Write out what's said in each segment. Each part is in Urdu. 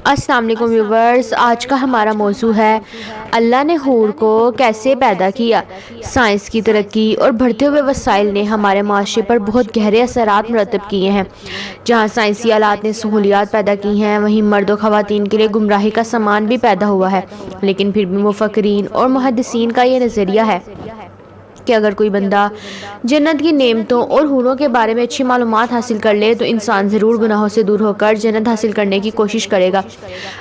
السلام علیکم ویورز، آج کا ہمارا موضوع ہے اللہ نے حور کو کیسے پیدا کیا۔ سائنس کی ترقی اور بڑھتے ہوئے وسائل نے ہمارے معاشرے پر بہت گہرے اثرات مرتب کیے ہیں۔ جہاں سائنسی آلات نے سہولیات پیدا کی ہیں، وہیں مرد و خواتین کے لیے گمراہی کا سامان بھی پیدا ہوا ہے۔ لیکن پھر بھی مفکرین اور محدثین کا یہ نظریہ ہے کہ اگر کوئی بندہ جنت کی نعمتوں اور حوروں کے بارے میں اچھی معلومات حاصل کر لے تو انسان ضرور گناہوں سے دور ہو کر جنت حاصل کرنے کی کوشش کرے گا۔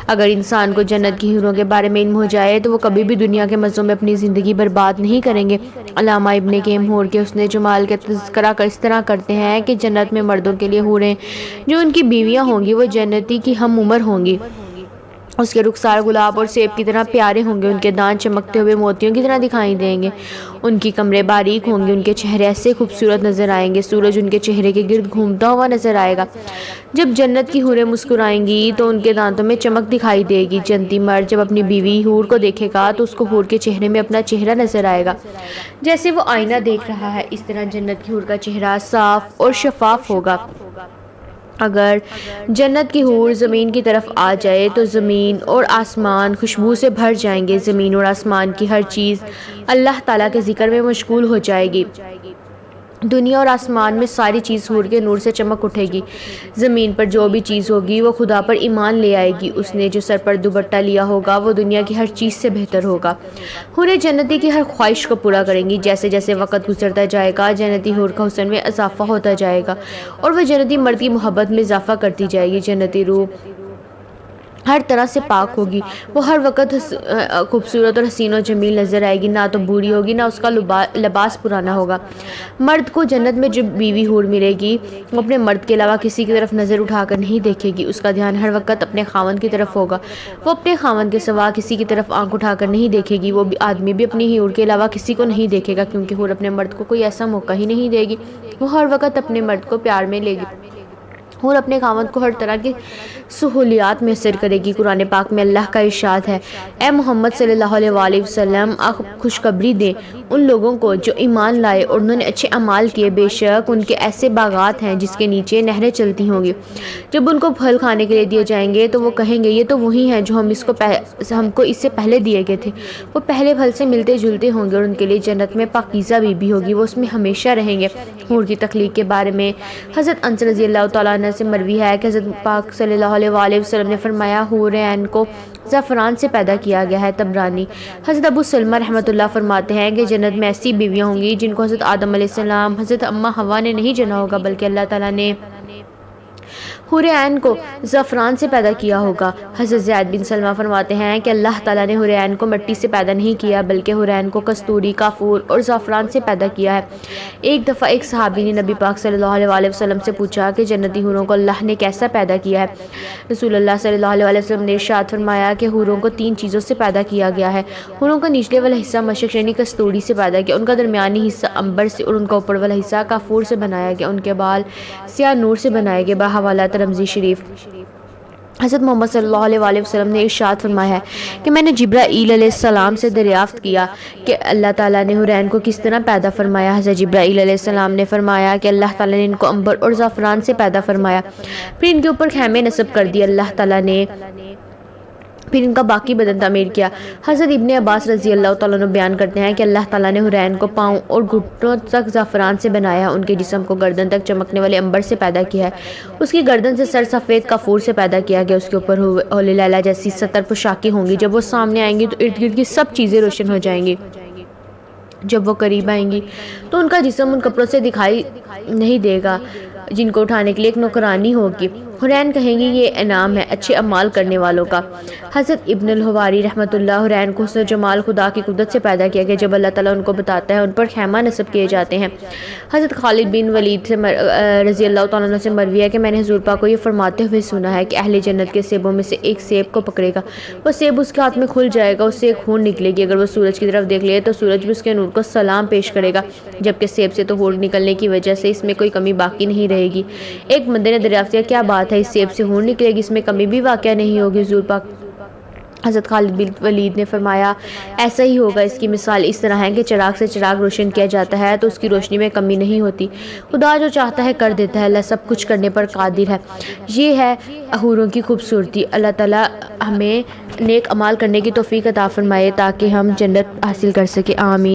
اگر انسان کو جنت کی حوروں کے بارے میں علم ہو جائے تو وہ کبھی بھی دنیا کے مزوں میں اپنی زندگی برباد نہیں کریں گے۔ علامہ ابن قیم حور کے حسن جمال کا تذکرہ اس طرح کرتے ہیں کہ جنت میں مردوں کے لیے حوریں جو ان کی بیویاں ہوں گی وہ جنتی کی ہم عمر ہوں گی۔ اس کے رخسار گلاب اور سیب کی طرح پیارے ہوں گے، ان کے دانت چمکتے ہوئے موتیوں کی طرح دکھائی دیں گے، ان کی کمریں باریک ہوں گی، ان کے چہرے ایسے خوبصورت نظر آئیں گے سورج ان کے چہرے کے گرد گھومتا ہوا نظر آئے گا۔ جب جنت کی حوریں مسکرائیں گی تو ان کے دانتوں میں چمک دکھائی دے گی۔ جنتی مرد جب اپنی بیوی حور کو دیکھے گا تو اس کو حور کے چہرے میں اپنا چہرہ نظر آئے گا جیسے وہ آئینہ دیکھ رہا ہے۔ اس طرح جنت کی حور کا چہرہ صاف اور شفاف ہوگا۔ اگر جنت کی حور زمین کی طرف آ جائے تو زمین اور آسمان خوشبو سے بھر جائیں گے۔ زمین اور آسمان کی ہر چیز اللہ تعالیٰ کے ذکر میں مشغول ہو جائے گی۔ دنیا اور آسمان میں ساری چیز حور کے نور سے چمک اٹھے گی۔ زمین پر جو بھی چیز ہوگی وہ خدا پر ایمان لے آئے گی۔ اس نے جو سر پر دوپٹہ لیا ہوگا وہ دنیا کی ہر چیز سے بہتر ہوگا۔ حوریں جنتی کی ہر خواہش کو پورا کریں گی۔ جیسے جیسے وقت گزرتا جائے گا جنتی حور کا حسن میں اضافہ ہوتا جائے گا اور وہ جنتی مرد کی محبت میں اضافہ کرتی جائے گی۔ جنتی روح ہر طرح سے پاک ہوگی، وہ ہر وقت خوبصورت اور حسین و جمیل نظر آئے گی، نہ تو بوڑھی ہوگی نہ اس کا لباس پرانا ہوگا۔ مرد کو جنت میں جو بیوی حور ملے گی وہ اپنے مرد کے علاوہ کسی کی طرف نظر اٹھا کر نہیں دیکھے گی، اس کا دھیان ہر وقت اپنے خاوند کی طرف ہوگا، وہ اپنے خاوند کے سوا کسی کی طرف آنکھ اٹھا کر نہیں دیکھے گی۔ وہ آدمی بھی اپنی حور کے علاوہ کسی کو نہیں دیکھے گا کیونکہ حور اپنے مرد کو کوئی ایسا موقع ہی نہیں دے گی، وہ ہر وقت اپنے مرد کو پیار میں لے گی۔ حور اپنے خاوند کو ہر طرح کی سہولیات میسر کرے گی۔ قرآن پاک میں اللہ کا ارشاد ہے، اے محمد صلی اللہ علیہ وآلہ وسلم، آپ خوشخبری دیں ان لوگوں کو جو ایمان لائے اور انہوں نے اچھے اعمال کیے، بے شک ان کے ایسے باغات ہیں جس کے نیچے نہریں چلتی ہوں گی۔ جب ان کو پھل کھانے کے لیے دیے جائیں گے تو وہ کہیں گے یہ تو وہی ہیں جو ہم کو اس سے پہلے دیے گئے تھے۔ وہ پہلے پھل سے ملتے جلتے ہوں گے اور ان کے لیے جنت میں پاکیزہ بیوی ہوگی، وہ اس میں ہمیشہ رہیں گے۔ حور کی تخلیق کے بارے میں حضرت انس رضی اللہ تعالیٰ عنہ سے مروی ہے کہ حضرت پاک صلی اللہ علیہ وآلہ وسلم نے فرمایا حور عین کو زعفران سے پیدا کیا گیا ہے۔ طبرانی۔ حضرت ابو سلمہ رحمۃ اللہ فرماتے ہیں کہ جنت میں ایسی بیویاں ہوں گی جن کو حضرت آدم علیہ السلام، حضرت اماں حوا نے نہیں جنا ہوگا بلکہ اللہ تعالیٰ نے حور عین کو زعفران سے پیدا کیا ہوگا۔ حضرت زید بن سلمہ فرماتے ہیں کہ اللہ تعالیٰ نے حور عین کو مٹی سے پیدا نہیں کیا بلکہ حور عین کو کستوری، کافور اور زعفران سے پیدا کیا ہے۔ ایک دفعہ ایک صحابی نے نبی پاک صلی اللہ علیہ وآلہ وسلم سے پوچھا کہ جنتی حوروں کو اللہ نے کیسا پیدا کیا ہے؟ رسول اللہ صلی اللہ علیہ وسلم نے ارشاد فرمایا کہ حوروں کو 3 چیزوں سے پیدا کیا گیا ہے۔ حوروں کا نچلے والا حصہ مشک یعنی کستوری سے پیدا کیا، ان کا درمیانی حصہ عنبر سے اور ان کا اوپر والا حصہ کافور سے بنایا گیا، ان کے بال سیاہ نور سے بنائے گئے۔ بحوالہ ترمذی شریف۔ حضرت محمد صلی اللہ علیہ وآلہ وسلم نے ارشاد فرمایا ہے کہ میں نے جبرائیل علیہ السلام سے دریافت کیا کہ اللہ تعالیٰ نے حور عین کو کس طرح پیدا فرمایا۔ حضرت جبرائیل علیہ السلام نے فرمایا کہ اللہ تعالیٰ نے ان کو عنبر اور زعفران سے پیدا فرمایا، پھر ان کے اوپر خیمے نصب کر دی، اللہ تعالیٰ نے پھر ان کا باقی بدن تعمیر کیا۔ حضرت ابن عباس رضی اللہ تعالیٰ عنہ بیان کرتے ہیں کہ اللہ تعالیٰ نے حور عین کو پاؤں اور گھٹنوں تک زعفران سے بنایا، ان کے جسم کو گردن تک چمکنے والے عنبر سے پیدا کیا ہے، اس کی گردن سے سر سفید کافور سے پیدا کیا گیا، اس کے اوپر حور لیلا جیسی ستر پوشاکیں ہوں گی، جب وہ سامنے آئیں گی تو ارد گرد کی سب چیزیں روشن ہو جائیں گی، جب وہ قریب آئیں گی تو ان کا جسم ان کپڑوں سے دکھائی نہیں دے گا جن کو اٹھانے کے لیے ایک نوکرانی ہوگی۔ حور عین کہیں گی یہ انعام ہے اچھے اعمال کرنے والوں کا۔ حضرت ابن الحواری رحمۃ اللہ حور عین کو حسن و جمال خدا کی قدرت سے پیدا کیا گیا، جب اللہ تعالیٰ ان کو بتاتا ہے ان پر خیمہ نصب کیے جاتے ہیں۔ حضرت خالد بن ولید سے رضی اللہ تعالیٰ عنہ سے مروی ہے کہ میں نے حضور پاک کو یہ فرماتے ہوئے سنا ہے کہ اہل جنت کے سیبوں میں سے ایک سیب کو پکڑے گا، وہ سیب اس کے ہاتھ میں کھل جائے گا، اس سے ایک خون نکلے گی، اگر وہ سورج کی طرف دیکھ لے تو سورج بھی اس کے نور کو سلام پیش کرے گا، جبکہ سیب سے تو ہون نکلنے کی وجہ سے اس میں کوئی کمی باقی نہیں رہے گی۔ ایک بندے نے دریافت کیا کیا بات ہے، اس سیب سے ہون نکلے گی، اس میں کمی بھی واقع نہیں ہوگی۔ حضور پاک حضرت خالد بن ولید نے فرمایا ایسا ہی ہوگا، اس کی مثال اس طرح ہے کہ چراغ سے چراغ روشن کیا جاتا ہے تو اس کی روشنی میں کمی نہیں ہوتی۔ خدا جو چاہتا ہے کر دیتا ہے، اللہ سب کچھ کرنے پر قادر ہے۔ یہ ہے حوروں کی خوبصورتی۔ اللہ تعالیٰ ہمیں نیک اعمال کرنے کی توفیق عطا فرمائے تاکہ ہم جنت حاصل کر سکیں۔ آمین۔